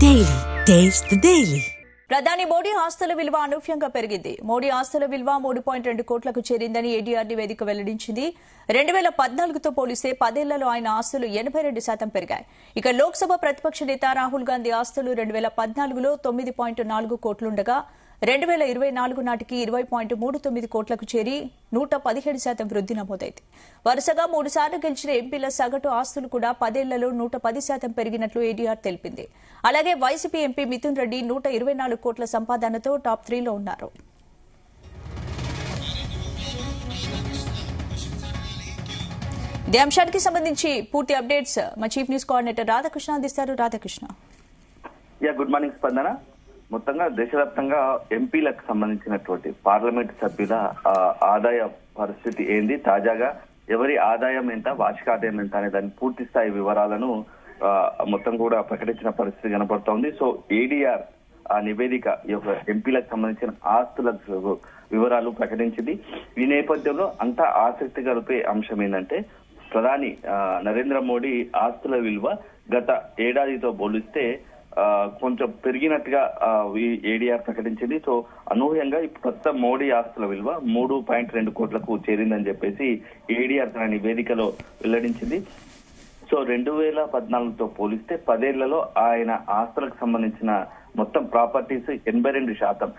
Daily. Taste the Daily. ప్రధాని మోడీ ఆస్తుల విలువ అనూహ్యంగా పెరిగింది. మోడీ ఆస్తుల విలువ 3.2 కోట్లకు చేరిందని ఏడీఆర్ నివేదిక వెల్లడించింది. 2014తో పోలిస్తే 10 ఏళ్లలో ఆయన ఆస్తులు 82% పెరిగాయి. ఇక లోక్సభ ప్రతిపక్ష నేత రాహుల్ గాంధీ ఆస్తులు 2014లో 9.4 కోట్లుండగా 2024 నాటికి 20.39 కోట్లకు చేరి 117% వృద్ధి నమోదైంది. వరుసగా 3 సార్లు గెలిచిన ఎంపీల సగటు ఆస్తులు కూడా 10 ఏళ్లలో 110% పెరిగినట్లు ఏడీఆర్ తెలిపింది. అలాగే వైసీపీ ఎంపీ మిథున్ రెడ్డి 124 కోట్ల సంపాదనతో టాప్ 3లో ఉన్నారు. ఇదే అంశానికి సంబంధించి పూర్తి అప్డేట్స్ మా చీఫ్ న్యూస్ కోఆర్డినేటర్ రాధాకృష్ణ అందిస్తారు. రాధాకృష్ణ. గుడ్ మార్నింగ్ స్పందన. మొత్తంగా దేశవ్యాప్తంగా ఎంపీలకు సంబంధించినటువంటి పార్లమెంట్ సభ్యుల ఆదాయ పరిస్థితి ఏంది, తాజాగా ఎవరి ఆదాయం ఎంత, వార్షిక ఆదాయం ఎంత అనే దాని పూర్తి స్థాయి వివరాలను మొత్తం కూడా ప్రకటించిన పరిస్థితి కనపడుతోంది. సో ఏడీఆర్ ఆ నివేదిక ఈ యొక్క ఎంపీలకు సంబంధించిన ఆస్తుల వివరాలు ప్రకటించింది. ఈ నేపథ్యంలో అంతా ఆసక్తి కలిపే అంశం ఏంటంటే ప్రధాని నరేంద్ర మోడీ ఆస్తుల విలువ గత ఏడాదితో పోలిస్తే కొంచెం పెరిగినట్టుగా ఏడీఆర్ ప్రకటించింది. సో అనూహ్యంగా ఇప్పుడు ప్రస్తుతం మోడీ ఆస్తుల విలువ 3.2 కోట్లకు చేరిందని చెప్పేసి ఏడీఆర్ తన నివేదికలో వెల్లడించింది. సో 2014తో పోలిస్తే 10 ఏళ్లలో ఆయన ఆస్తులకు సంబంధించిన మొత్తం ప్రాపర్టీస్ 82%,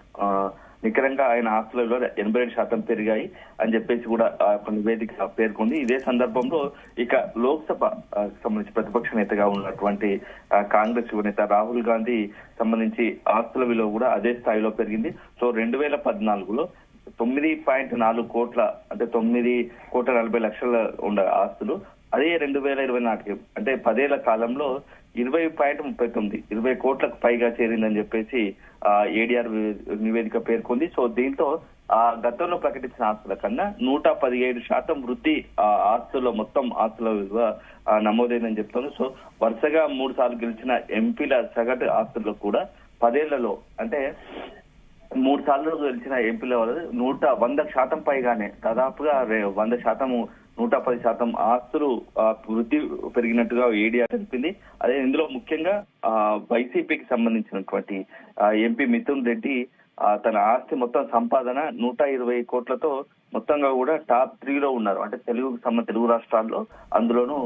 నికరంగా ఆయన ఆస్తుల విలువ 82% పెరిగాయి అని చెప్పేసి కూడా ఒక నివేదిక పేర్కొంది. ఇదే సందర్భంలో ఇక లోక్సభ సంబంధించి ప్రతిపక్ష నేతగా ఉన్నటువంటి కాంగ్రెస్ యువనేత రాహుల్ గాంధీ సంబంధించి ఆస్తుల విలువ కూడా అదే స్థాయిలో పెరిగింది. సో 2014లో 9.4 కోట్ల అంటే 9,40,00,000 ఉండే ఆస్తులు అదే 2020 నాటికి అంటే 10 ఏళ్ల కాలంలో 20.39 20 కోట్లకు పైగా చేరిందని చెప్పేసి ఏడీఆర్ నివేదిక పేర్కొంది. సో దీంతో గతంలో ప్రకటించిన ఆస్తుల కన్నా 117% వృద్ధి ఆస్తుల్లో మొత్తం ఆస్తుల విలువ నమోదైందని చెప్తుంది. సో వరుసగా 3 సార్లు గెలిచిన ఎంపీల సగటు ఆస్తుల్లో కూడా 10 ఏళ్లలో అంటే 3 సార్లు గెలిచిన ఎంపీల వల్ల 100% పైగానే దాదాపుగా 100%, 110% ఆస్తులు వృద్ధి పెరిగినట్టుగా ఏడీఆర్ తెలిపింది. అదే ఇందులో ముఖ్యంగా వైసీపీకి సంబంధించినటువంటి ఎంపీ మిథున్ రెడ్డి తన ఆస్తి మొత్తం సంపాదన 120 కోట్లతో మొత్తంగా కూడా టాప్ 3లో ఉన్నారు. అంటే తెలుగు రాష్ట్రాల్లో అందులోనూ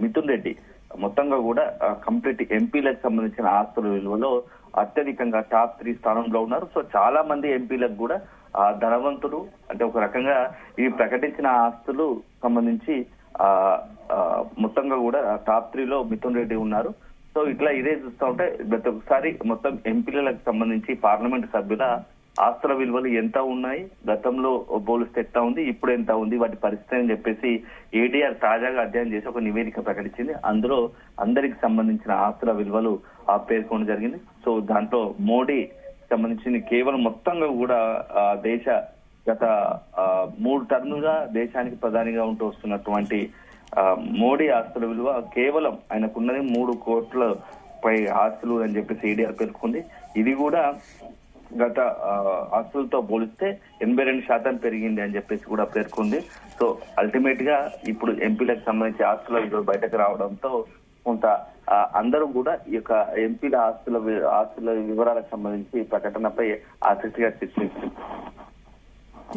మిథున్ రెడ్డి మొత్తంగా కూడా కంప్లీట్ ఎంపీలకు సంబంధించిన ఆస్తుల విలువలో అత్యధికంగా టాప్ 3 స్థానంలో ఉన్నారు. సో చాలా మంది ఎంపీలకు కూడా ధనవంతులు అంటే ఒక రకంగా ఈ ప్రకటించిన ఆస్తులు సంబంధించి మొత్తంగా కూడా టాప్ 3లో మిథున్ రెడ్డి ఉన్నారు. సో ఇట్లా ఇదే చూస్తూ ఉంటే గత ఒకసారి మొత్తం ఎంపీలకు సంబంధించి పార్లమెంట్ సభ్యుల ఆస్తుల విలువలు ఎంత ఉన్నాయి, గతంలో పోలిస్తే ఎంత ఉంది, ఇప్పుడు ఎంత ఉంది, వాటి పరిస్థితి అని చెప్పేసి ఏడీఆర్ తాజాగా అధ్యయనం చేసి ఒక నివేదిక ప్రకటించింది. అందులో అందరికి సంబంధించిన ఆస్తుల విలువలు పేర్కొనడం జరిగింది. సో దాంట్లో మోడీ సంబంధించింది కేవలం మొత్తంగా కూడా దేశ గత 3 టర్ములుగా దేశానికి ప్రధానిగా ఉంటూ వస్తున్నటువంటి మోడీ ఆస్తుల విలువ కేవలం ఆయనకున్నది 3 కోట్ల పై ఆస్తులు అని చెప్పేసి ఏడీఆర్ పేర్కొంది. ఇది కూడా గత ఆస్తులతో పోలిస్తే 82% పెరిగింది అని చెప్పేసి కూడా పేర్కొంది. సో అల్టిమేట్ గా ఇప్పుడు ఎంపీలకు సంబంధించి ఆస్తుల విలువ బయటకు రావడంతో కొంత అందరూ కూడా ఈ యొక్క ఎంపీల ఆస్తుల వివరాలకు సంబంధించి ప్రకటనపై ఆసక్తిగా చర్చిస్తున్నారు.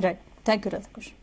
Right, thank you Radhakrishna.